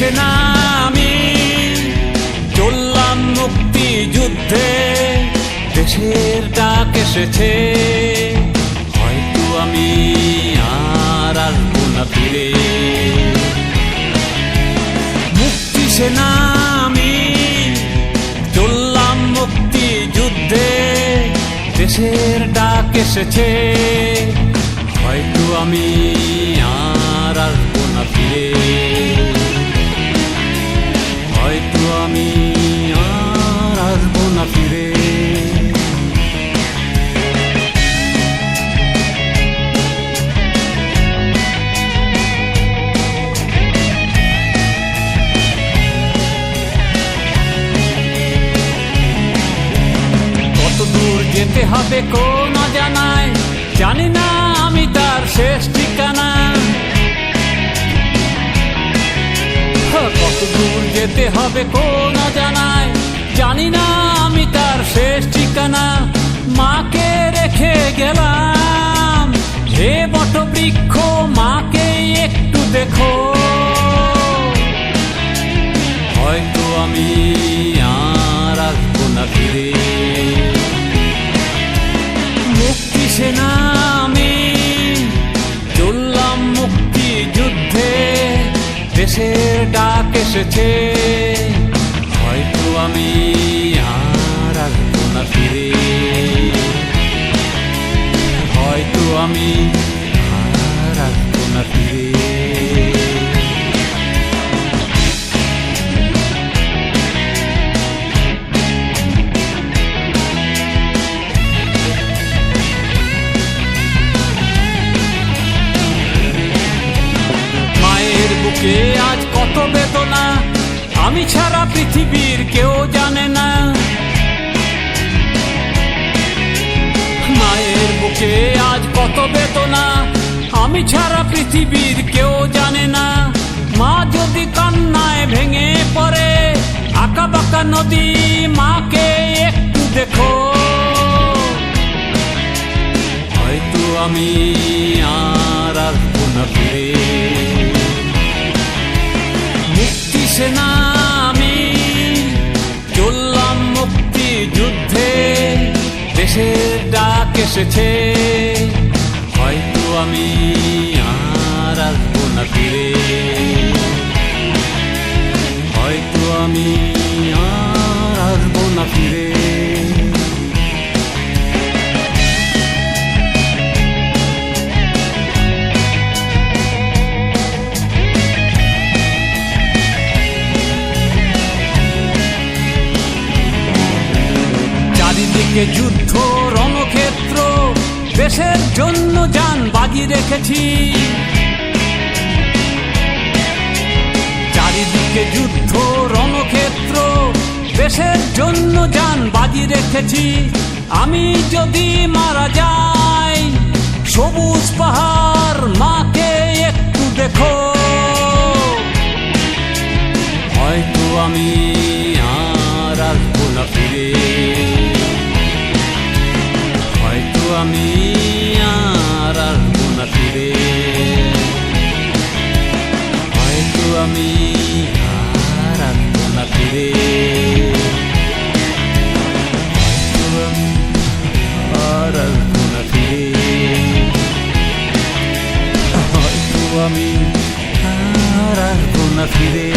সেনা আমি চললাম মুক্তি যুদ্ধে, দেশের ডাক এসেছে, হয়তো আমি আর আসবো না ফিরে। মুক্তি সেনা আমি চললাম মুক্তি যুদ্ধে, দেশের ডাক এসেছে, হয়তো আমি আর আসবো না ফিরে, হয়তো আমি আর আসবো না ফিরে। কত দূর যেতে হবে কোন অজানায়, জানি না আমি তার শেষ ঠিকানা। কত দূর যেতে হবে কোন অজানায়, জানি না আমি তার শেষ ঠিকানা। মাকে রেখে গেলাম হে বটবৃক্ষ, মাকে একটু দেখো, হয়তো আমি আর আসবো না ফিরে। মুক্তি সেনা আমি চললাম মুক্তি যুদ্ধে, দেশের ডাক এসেছে, হয়তো আমি আর আসবো না ফিরে, হয়তো আমি আর আসবো না ফিরে। বুকে আজ কত বেদনা, আমি ছাড়া পৃথিবীর কেউ জানে না। মায়ের বুকে আজ কত বেদনা, আমি ছাড়া পৃথিবীর কেউ জানে না। মা যদি কান্নায় ভেঙে পড়ে, আঁকা বাঁকা নদী, মাকে একটু দেখো, হয়তো আমি আর আসবো না ফিরে। মুক্তি সেনা আমি চললাম মুক্তি যুদ্ধে, দেশের ডাক এসেছে, হয়তো আমি আর আসবো না ফিরে, হয়তো আমি আর আসবো না ফিরে। চারিদিকে যুদ্ধ রণক্ষেত্র, দেশের জন্য জান বাজি রেখেছি। চারিদিকে যুদ্ধ রণক্ষেত্র, দেশের জন্য জান বাজি রেখেছি। আমি যদি মারা যাই, সবুজ পাহাড়, মাকে একটু দেখো, হয়তো আমি আর আসবো না ফিরে, হয়তো আমি আর আসবো না ফিরে, হয়তো আমি আর আসবো না ফিরে, হয়তো আমি আর আসবো না ফিরে, হয়তো আমি আর আসবো না ফিরে।